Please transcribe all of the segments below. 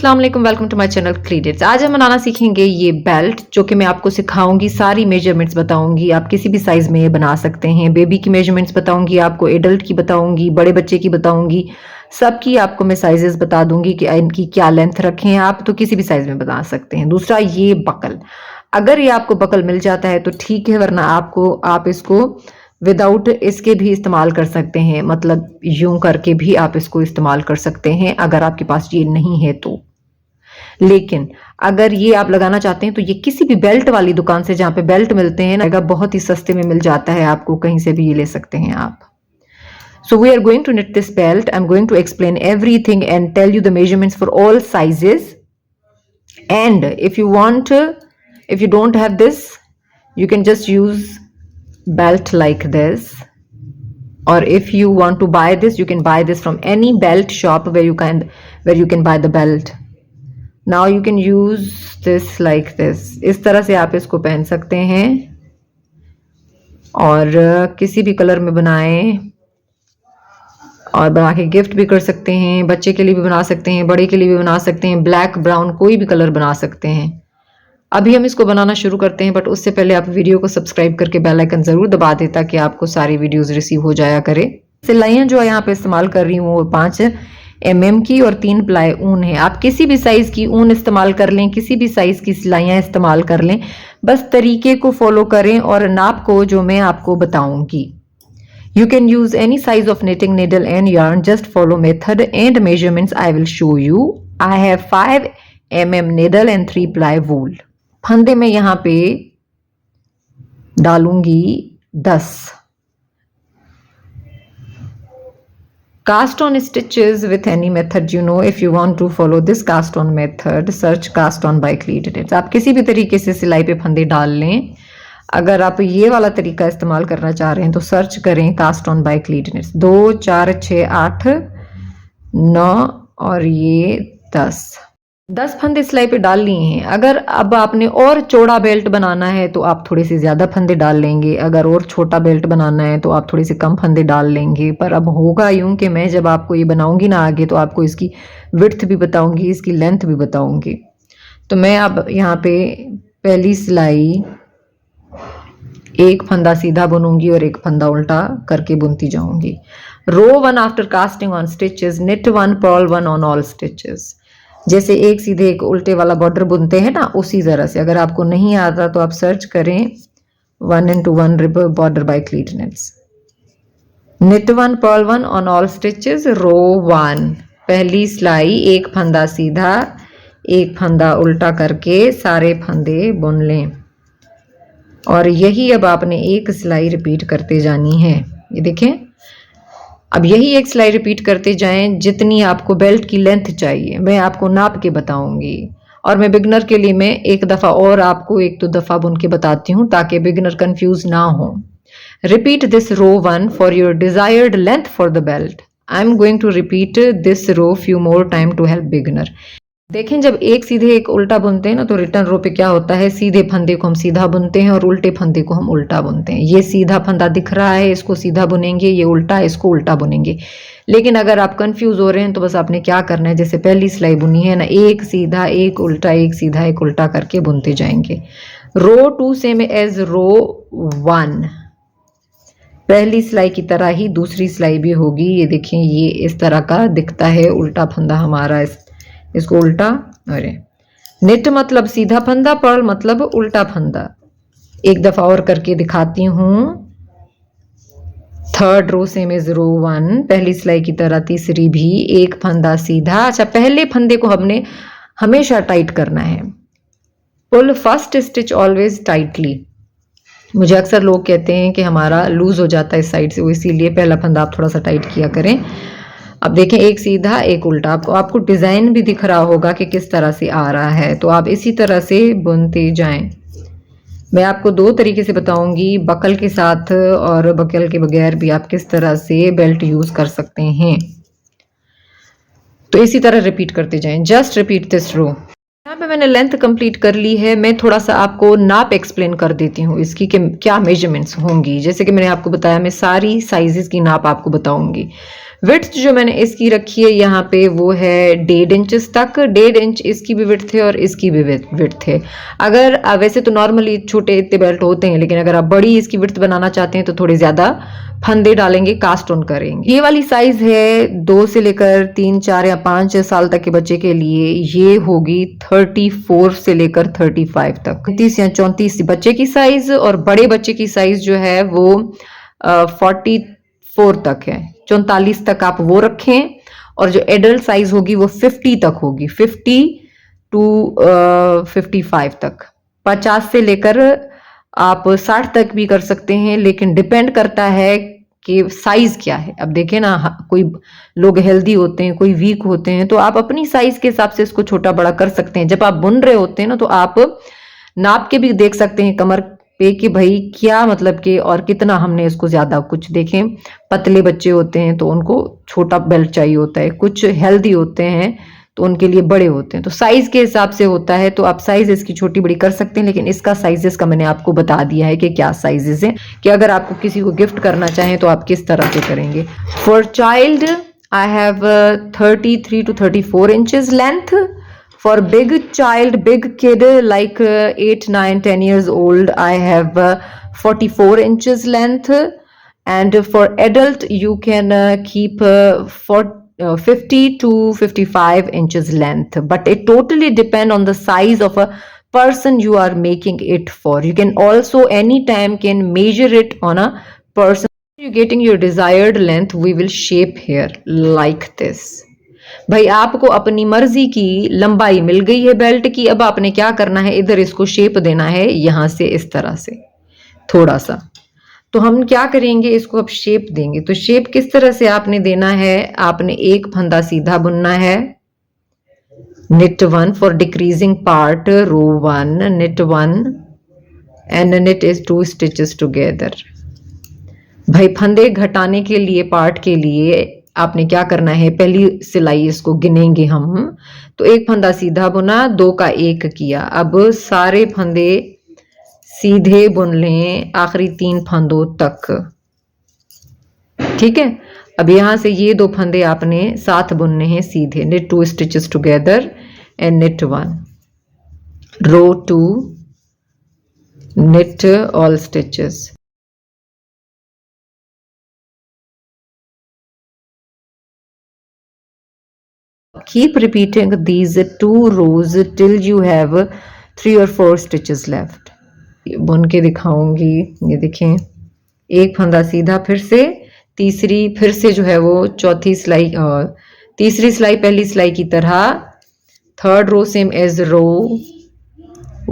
अस्सलाम वालेकुम, welcome to my channel क्रीडेट्स। आज हम बनाना सीखेंगे ये बेल्ट, जो कि मैं आपको सिखाऊंगी, सारी मेजरमेंट्स बताऊंगी। आप किसी भी साइज में ये बना सकते हैं। बेबी की मेजरमेंट्स बताऊंगी आपको, एडल्ट की बताऊंगी, बड़े बच्चे की बताऊंगी, सबकी आपको मैं साइजेस बता दूंगी कि इनकी क्या लेंथ रखें। आप तो किसी भी साइज में बना सकते हैं। दूसरा, ये बकल, अगर ये आपको बकल मिल जाता है तो ठीक है, वरना आप इसको विदाउट इसके भी इस्तेमाल कर सकते हैं। मतलब यूं करके भी आप इसको इस्तेमाल कर सकते हैं अगर आपके पास ये नहीं है तो। लेकिन अगर ये आप लगाना चाहते हैं तो ये किसी भी बेल्ट वाली दुकान से, जहां पे बेल्ट मिलते हैं ना, बहुत ही सस्ते में मिल जाता है आपको, कहीं से भी ये ले सकते हैं आप। So we are going to knit this belt. I'm going to explain everything and tell you the measurements for all sizes. And if you don't have this, you can just use belt like this. Or if you want to buy this, you can buy this from any belt shop where you can buy the belt. Now you can use this like this. इस तरह से आप इसको पहन सकते हैं और किसी भी कलर में बनाएं और बना के गिफ्ट भी कर सकते हैं। बच्चे के लिए भी बना सकते हैं, बड़े के लिए भी बना सकते हैं। ब्लैक, ब्राउन, कोई भी कलर बना सकते हैं। अभी हम इसको बनाना शुरू करते हैं, बट उससे पहले आप वीडियो को सब्सक्राइब करके बेल आइकन जरूर दबा दें ताकि आपको सारी वीडियोस रिसीव हो जाया करे। सिलाइयाँ जो यहाँ पे इस्तेमाल कर रही हूँ वो 5 mm की और 3 प्लाई ऊन है। आप किसी भी साइज की ऊन इस्तेमाल कर लें, किसी भी साइज की सिलाइयाँ इस्तेमाल कर लें, बस तरीके को फॉलो करें और नाप को जो मैं आपको बताऊंगी। You can use any size of knitting needle and yarn. Just follow method and measurements I will show you. I have 5 mm needle and 3 ply wool. फंदे में यहाँ पे डालूंगी 10. Cast on stitches with any method, you know. If you want to follow this cast on method, search cast on by Cleat. आप किसी भी तरीके से सिलाई पे फंदे डाल लें। अगर आप ये वाला तरीका इस्तेमाल करना चाह रहे हैं तो सर्च करें कास्ट ऑन बाय क्लीट निट्स। 2 4 6 8 9 और ये 10 फंदे सिलाई पे डाल लिए हैं। अगर अब आपने और चौड़ा बेल्ट बनाना है तो आप थोड़े से ज्यादा फंदे डाल लेंगे। अगर और छोटा बेल्ट बनाना है तो आप थोड़े से कम फंदे डाल लेंगे। पर अब होगा यूं कि मैं जब आपको ये बनाऊंगी ना आगे, तो आपको इसकी विड्थ भी बताऊंगी, इसकी लेंथ भी बताऊंगी। तो मैं अब यहाँ पे पहली सिलाई एक फंदा सीधा बुनूंगी और एक फंदा उल्टा करके बुनती जाऊंगी। Row 1 after casting on stitches, knit 1 purl 1 on all stitches. जैसे एक सीधे एक उल्टे वाला बॉर्डर बुनते हैं ना, उसी तरह से। अगर आपको नहीं आता तो आप सर्च करें 1 into 1 rib border by क्लीट knits. Knit 1 purl 1 on all stitches, row 1। पहली सिलाई एक फंदा सीधा एक फंदा उल्टा करके सारे फंदे बुन लें और यही अब आपने एक सिलाई रिपीट करते जानी है। ये देखें, अब यही एक सिलाई रिपीट करते जाएं जितनी आपको बेल्ट की लेंथ चाहिए। मैं आपको नाप के बताऊंगी और मैं बिगनर के लिए मैं एक दफ़ा और आपको 1-2 दफ़ा बुन के बताती हूँ ताकि बिगनर कंफ्यूज ना हो। Repeat this row 1 for your desired length for the belt. I am going to repeat this row few more time to help beginner. देखें, जब एक सीधे एक उल्टा बुनते हैं ना तो रिटर्न रो पे क्या होता है, सीधे फंदे को हम सीधा बुनते हैं और उल्टे फंदे को हम उल्टा बुनते हैं। ये सीधा फंदा दिख रहा है, इसको सीधा बुनेंगे, ये उल्टा है, इसको उल्टा बुनेंगे। लेकिन अगर आप कंफ्यूज हो रहे हैं तो बस आपने क्या करना है, जैसे पहली सिलाई बुनी है ना, एक सीधा एक उल्टा, एक सीधा एक उल्टा करके बुनते जाएंगे। रो 2 सेम एज रो 1। पहली सिलाई की तरह ही दूसरी सिलाई भी होगी। ये देखें, ये इस तरह का दिखता है उल्टा फंदा हमारा, इसको उल्टा। अरे निट मतलब सीधा फंदा, पर्ल मतलब उल्टा फंदा। एक दफा और करके दिखाती हूँ। थर्ड रो सेम इज रो 1, पहली सिलाई की तरह तीसरी भी एक फंदा सीधा। अच्छा, पहले फंदे को हमने हमेशा टाइट करना है। पुल फर्स्ट स्टिच ऑलवेज टाइटली। मुझे अक्सर लोग कहते हैं कि हमारा लूज हो जाता है इस साइड से, इसीलिए पहला फंदा आप थोड़ा सा टाइट किया करें। अब देखें, एक सीधा एक उल्टा। आपको डिजाइन भी दिख रहा होगा कि किस तरह से आ रहा है, तो आप इसी तरह से बुनते जाएं। मैं आपको 2 तरीके से बताऊंगी, बकल के साथ और बकल के बगैर भी आप किस तरह से बेल्ट यूज कर सकते हैं। तो इसी तरह रिपीट करते जाएं। जस्ट रिपीट दिस रो। यहाँ पे मैंने लेंथ कंप्लीट कर ली है। मैं थोड़ा सा आपको नाप एक्सप्लेन कर देती हूँ इसकी कि क्या मेजरमेंट्स होंगी। जैसे कि मैंने आपको बताया, मैं सारी साइजेस की नाप आपको बताऊंगी। विड्थ जो मैंने इसकी रखी है यहाँ पे वो है 1.5 इंचेस तक। 1.5 इंच इसकी भी विड्थ है और इसकी भी विड्थ है। अगर वैसे तो नॉर्मली छोटे इतने बेल्ट होते हैं, लेकिन अगर आप बड़ी इसकी विड्थ बनाना चाहते हैं तो थोड़े ज्यादा फंदे डालेंगे, कास्ट ऑन करेंगे। ये वाली साइज है 2 से लेकर 3, 4 या 5 साल तक के बच्चे के लिए। ये होगी 34 से लेकर 35 तक, 30 या 34 बच्चे की साइज, और बड़े बच्चे की साइज जो है वो 44 तक है, 44 तक आप वो रखें। और जो एडल्ट साइज होगी वो 50 तक होगी, 50 टू 55 तक। 50 से लेकर आप 60 तक भी कर सकते हैं, लेकिन डिपेंड करता है कि साइज क्या है। अब देखें ना, कोई लोग हेल्दी होते हैं, कोई वीक होते हैं, तो आप अपनी साइज के हिसाब से इसको छोटा बड़ा कर सकते हैं। जब आप बुन रहे होते हैं ना, तो आप नाप के भी देख सकते हैं कमर पे कि भाई क्या मतलब कि और कितना हमने इसको ज्यादा। कुछ देखें पतले बच्चे होते हैं तो उनको छोटा बेल्ट चाहिए होता है, कुछ हेल्दी होते हैं तो उनके लिए बड़े होते हैं, तो साइज के हिसाब से होता है। तो आप साइज इसकी छोटी बड़ी कर सकते हैं, लेकिन इसका साइजेस का मैंने आपको बता दिया है कि क्या साइजेस हैं, कि अगर आपको किसी को गिफ्ट करना चाहें तो आप किस तरह से करेंगे। For child I have 33 to 34 inches length. For big child, big kid like 8, 9, 10 years old, I have 44 inches length. And for adult, you can keep 50 to 55 inches length. But it totally depends on the size of a person you are making it for. You can also anytime can measure it on a person. You're getting your desired length, we will shape here like this. भाई आपको अपनी मर्जी की लंबाई मिल गई है belt की। अब आपने क्या करना है, इधर इसको शेप देना है, यहां से इस तरह से थोड़ा सा। तो हम क्या करेंगे, इसको अब शेप देंगे। तो शेप किस तरह से आपने देना है, आपने एक फंदा सीधा बुनना है, knit 1 for decreasing part, row 1, knit 1 and knit is 2 stitches together। भाई फंदे घटाने के लिए, पार्ट के लिए आपने क्या करना है, पहली सिलाई इसको गिनेंगे हम। तो एक फंदा सीधा बुना, 2 का 1 किया। अब सारे फंदे सीधे बुन लें आखिरी 3 फंदों तक, ठीक है। अब यहां से ये 2 फंदे आपने साथ बुनने हैं सीधे। knit 2 stitches together and knit 1, row 2, knit all stitches। Keep repeating these 2 rows till you have 3 or 4 stitches left। बुन के दिखाऊंगी। ये देखें, एक फंदा सीधा, फिर से तीसरी, फिर से जो है वो चौथी सिलाई, तीसरी सिलाई पहली सिलाई की तरह, third row same as row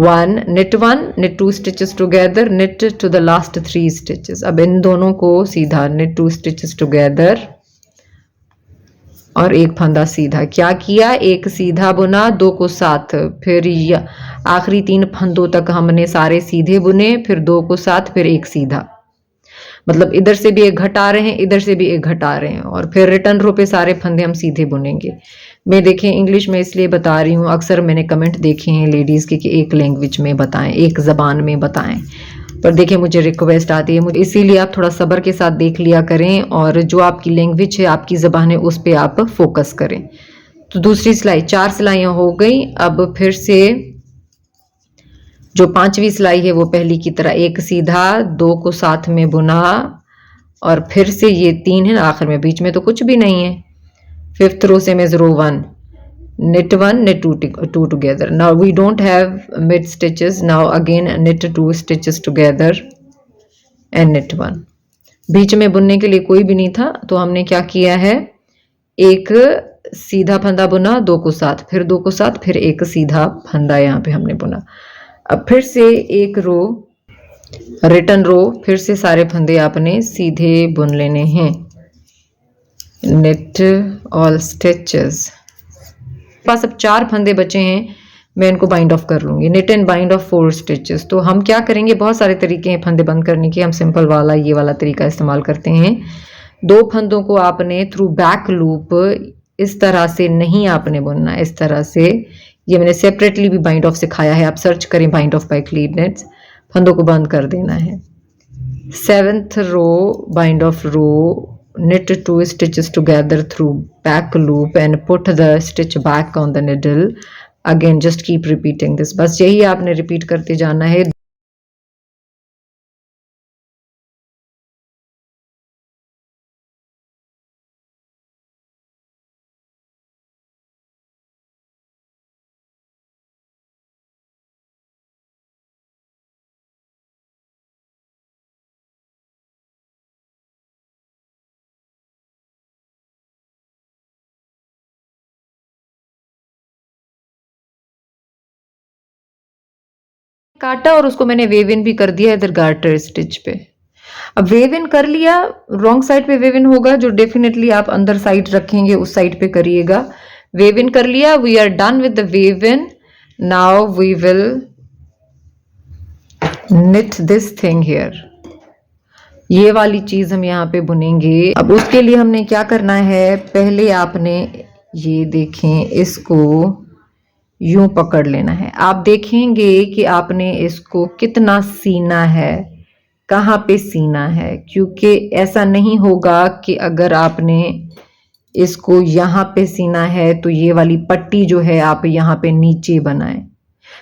1, knit 1, knit 2 stitches together, knit to the last 3 stitches। अब इन दोनों को सीधा, knit 2 stitches together और एक फंदा सीधा। क्या किया, एक सीधा बुना, 2 को साथ, फिर आखिरी 3 फंदों तक हमने सारे सीधे बुने, फिर 2 को साथ, फिर एक सीधा। मतलब इधर से भी एक घटा रहे हैं, इधर से भी एक घटा रहे हैं, और फिर रिटर्न रो पे सारे फंदे हम सीधे बुनेंगे। मैं देखें इंग्लिश में इसलिए बता रही हूँ, अक्सर मैंने कमेंट देखे हैं लेडीज के कि एक लैंग्वेज में बताएं, एक जबान में बताएं, पर देखिए मुझे रिक्वेस्ट आती है, मुझे इसीलिए आप थोड़ा सब्र के साथ देख लिया करें, और जो आपकी लैंग्वेज है, आपकी जबान है, उस पर आप फोकस करें। तो दूसरी सिलाई, 4 सिलाइयाँ हो गई। अब फिर से जो 5वीं सिलाई है वो पहली की तरह, एक सीधा, 2 को साथ में बुना, और फिर से ये 3 है ना आखिर में, बीच में तो कुछ भी नहीं है। 5th रो से मेज रो 1, knit 1, knit 2 together। Now we don't have mid stitches, now again knit 2 stitches together and knit 1। बीच में बुनने के लिए कोई भी नहीं था, तो हमने क्या किया है, एक सीधा फंदा बुना, 2 को साथ, फिर 2 को साथ, फिर एक सीधा फंदा यहाँ पे हमने बुना। अब फिर से एक रो, रिटर्न रो, फिर से सारे फंदे आपने सीधे बुन लेने हैं। knit all stitches। पास अब 4 फंदे बचे हैं, मैं इनको बाइंड ऑफ कर लूंगी। knit and bind of 4 stitches। तो हम क्या करेंगे, बहुत सारे तरीके हैं फंदे बंद करने के, हम सिंपल वाला ये वाला तरीका इस्तेमाल करते हैं। 2 फंदों को आपने थ्रू बैक लूप इस तरह से नहीं आपने बुनना, इस तरह से। ये मैंने सेपरेटली भी बाइंड ऑफ सिखाया है, आप सर्च करें bind off by cleat knits. फंदों को बंद कर देना है। 7th row bind off row knit 2 stitches together through back loop and put the stitch back on the needle. Again just keep repeating this. बस यही आपने रिपीट करते जाना है. काटा और उसको मैंने वेव इन भी कर दिया इधर गार्टर स्टिच पे. अब वेव इन कर लिया, रॉन्ग साइड पे वेव इन होगा, जो डेफिनेटली आप अंदर साइड रखेंगे उस साइड पे करिएगा. वेव इन कर लिया, we are done with the weave in. Now we will knit this thing here. ये वाली चीज हम यहाँ पे बुनेंगे. अब उसके लिए हमने क्या करना है, पहले आपने ये देखें इसको यूं पकड़ लेना है. आप देखेंगे कि आपने इसको कितना सीना है, कहाँ पे सीना है, क्योंकि ऐसा नहीं होगा कि अगर आपने इसको यहाँ पे सीना है तो ये वाली पट्टी जो है आप यहाँ पे नीचे बनाएं.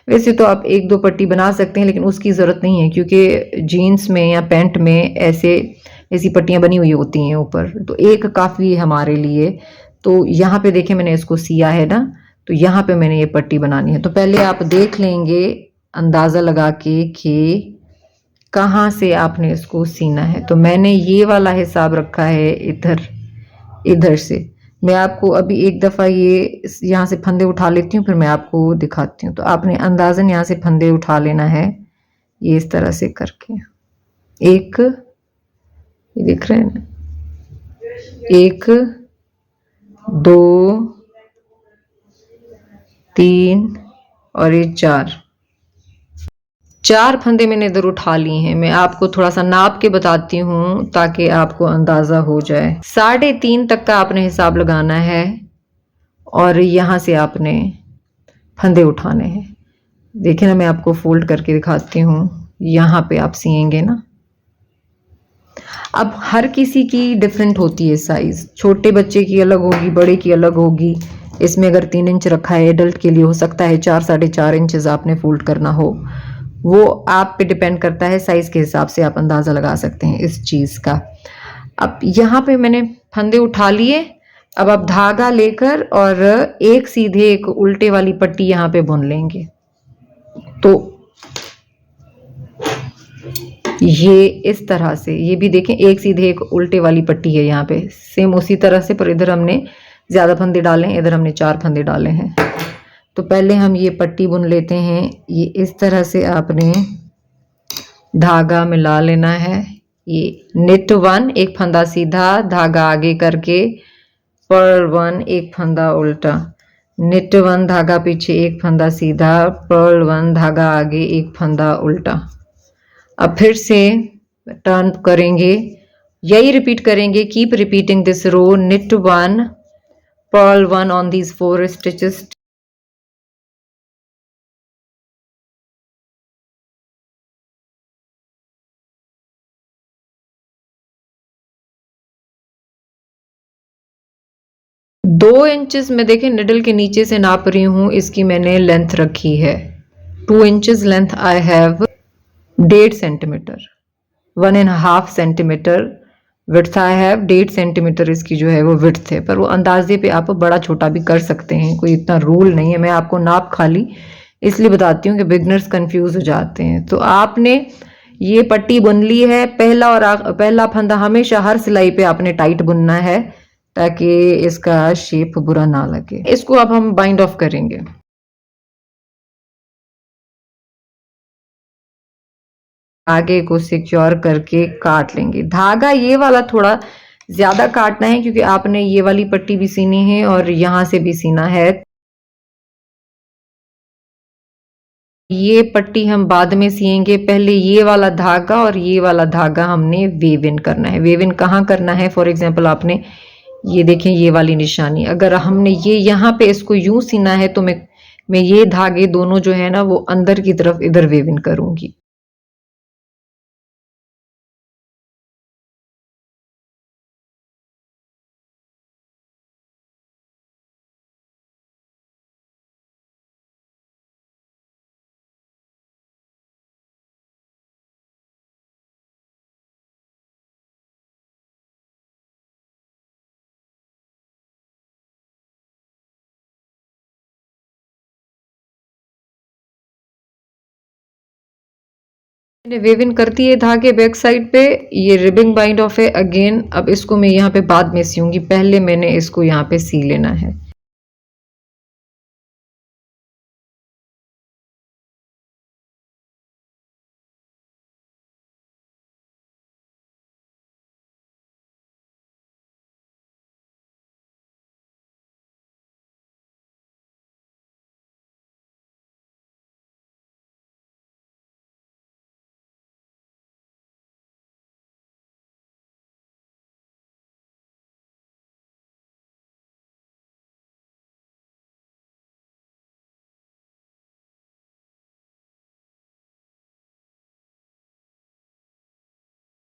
वैसे तो आप एक दो पट्टी बना सकते हैं लेकिन उसकी ज़रूरत नहीं है, क्योंकि जीन्स में या पैंट में ऐसी पट्टियाँ बनी हुई होती हैं ऊपर, तो एक काफ़ी है हमारे लिए. तो यहाँ पे देखें मैंने इसको सिया है ना, तो यहाँ पे मैंने ये पट्टी बनानी है. तो पहले आप देख लेंगे अंदाज़ा लगा के कि कहाँ से आपने इसको सीना है. तो मैंने ये वाला हिसाब रखा है इधर से. मैं आपको अभी एक दफ़ा ये यहाँ से फंदे उठा लेती हूँ, फिर मैं आपको दिखाती हूँ. तो आपने अंदाज़न यहाँ से फंदे उठा लेना है, ये इस तरह से करके. एक, ये दिख रहे हैं ना, 1 2 3 और ये 4 फंदे मैंने इधर उठा लिए हैं. मैं आपको थोड़ा सा नाप के बताती हूँ ताकि आपको अंदाज़ा हो जाए. 3.5 तक का आपने हिसाब लगाना है और यहाँ से आपने फंदे उठाने हैं. देखिए ना, मैं आपको फोल्ड करके दिखाती हूँ. यहाँ पे आप सिएंगे ना. अब हर किसी की डिफरेंट होती है साइज़. छोटे बच्चे की अलग होगी, बड़े की अलग होगी. इसमें अगर 3 इंच रखा है एडल्ट के लिए, हो सकता है 4 4.5 इंचेस आपने फोल्ड करना हो. वो आप पे डिपेंड करता है, साइज के हिसाब से आप अंदाज़ा लगा सकते हैं इस चीज़ का. अब यहाँ पे मैंने फंदे उठा लिए. अब आप धागा लेकर और एक सीधे एक उल्टे वाली पट्टी यहाँ पे बुन लेंगे. तो ये इस तरह से, ये भी देखें एक सीधे एक उल्टे वाली पट्टी है यहाँ पे, सेम उसी तरह से, पर इधर हमने ज़्यादा फंदे डाले हैं, इधर हमने 4 फंदे डाले हैं. तो पहले हम ये पट्टी बुन लेते हैं. ये इस तरह से आपने धागा मिला लेना है. ये knit 1 एक फंदा सीधा, धागा आगे करके, पर्ल 1 एक फंदा उल्टा, knit 1 धागा पीछे एक फंदा सीधा, पर्ल 1 धागा आगे एक फंदा उल्टा. अब फिर से टर्न करेंगे, यही रिपीट करेंगे. Keep repeating this row. knit 1 purl 1 on these 4 stitches. दो इंचेस में देखें निडल के नीचे से नाप रही हूँ, इसकी मैंने लेंथ रखी है 2 inches length. I have 1.5 centimetre, 1.5 centimetre width. I have 1.5 centimetre इसकी जो है वो विड्थ है. पर वो अंदाजे पे आप बड़ा छोटा भी कर सकते हैं, कोई इतना रूल नहीं है. मैं आपको नाप खाली इसलिए बताती हूँ कि बिगनर्स कंफ्यूज हो जाते हैं. तो आपने ये पट्टी बुन ली है. पहला फंदा हमेशा हर सिलाई पे आपने टाइट बुनना है ताकि इसका शेप बुरा ना लगे. इसको अब हम बाइंड ऑफ करेंगे. आगे को सिक्योर करके काट लेंगे. धागा ये वाला थोड़ा ज्यादा काटना है क्योंकि आपने ये वाली पट्टी भी सीनी है और यहां से भी सीना है. ये पट्टी हम बाद में सिएंगे. पहले ये वाला धागा और ये वाला धागा हमने वेव इन करना है. वेव इन कहाँ करना है, फॉर एग्जांपल आपने ये देखें ये वाली निशानी, अगर हमने ये यहाँ पे इसको यूं सीना है तो मैं ये धागे दोनों जो है ना वो अंदर की तरफ इधर वेव इन करूंगी. मैंने वेव इन करती है धागे बैक साइड पे, ये रिबिंग बाइंड ऑफ है अगेन। अब इसको मैं यहाँ पे बाद में सीऊंगी, पहले मैंने इसको यहाँ पे सी लेना है।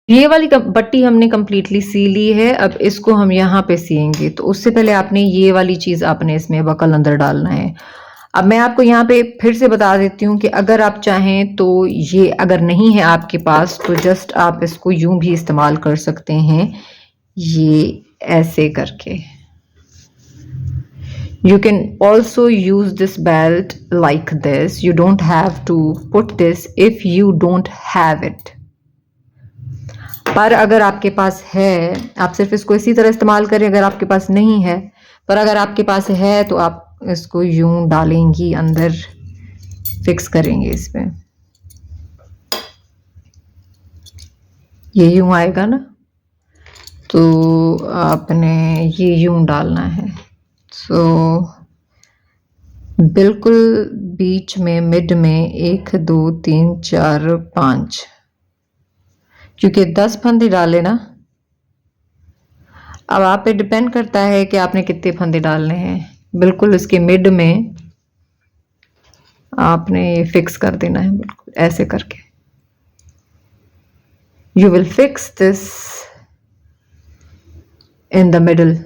ये वाली पट्टी हमने कंप्लीटली सी ली है। अब इसको हम यहाँ पे सिएंगे, तो उससे पहले आपने ये वाली चीज आपने इसमें बकल अंदर डालना है। अब मैं आपको यहाँ पे फिर से बता देती हूँ कि अगर आप चाहें तो ये अगर नहीं है आपके पास तो जस्ट आप इसको यूं भी इस्तेमाल कर सकते हैं, ये ऐसे करके। You can also use this belt like this. You don't have to put this if you don't have it. पर अगर आपके पास है, आप सिर्फ इसको इसी तरह इस्तेमाल करें। अगर आपके पास नहीं है, पर अगर आपके पास है तो आप इसको यूं डालेंगी अंदर, फिक्स करेंगे इसमें, ये यूं आएगा ना, तो आपने ये यूं डालना है। सो बिल्कुल बीच में, मिड में 1 2 3 4 5, क्योंकि 10 फंदे डाले ना। अब आप पे डिपेंड करता है कि आपने कितने फंदे डालने हैं। बिल्कुल इसके मिड में आपने फिक्स कर देना है, बिल्कुल ऐसे करके। You will fix this in the middle.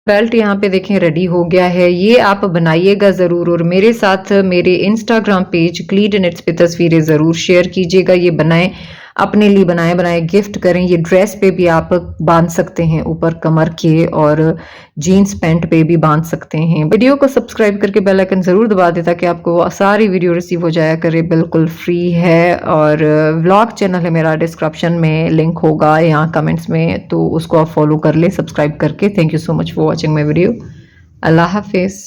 Belt यहाँ पे देखें रेडी हो गया है। ये आप बनाइएगा ज़रूर, और मेरे साथ मेरे इंस्टाग्राम पेज क्लीड निट्स पे तस्वीरें ज़रूर शेयर कीजिएगा। ये बनाएं, अपने लिए बनाएं गिफ्ट करें। ये ड्रेस पे भी आप बांध सकते हैं ऊपर कमर के, और जीन्स पैंट पे भी बांध सकते हैं। वीडियो को सब्सक्राइब करके बेल आइकन ज़रूर दबा दें ताकि आपको सारी वीडियो रिसीव हो जाया करे, बिल्कुल फ्री है। और व्लॉग चैनल है मेरा, डिस्क्रिप्शन में लिंक होगा, यहाँ कमेंट्स में, तो उसको आप फॉलो कर लें सब्सक्राइब करके। Thank you so much for watching my video. अल्लाह हाफिज़।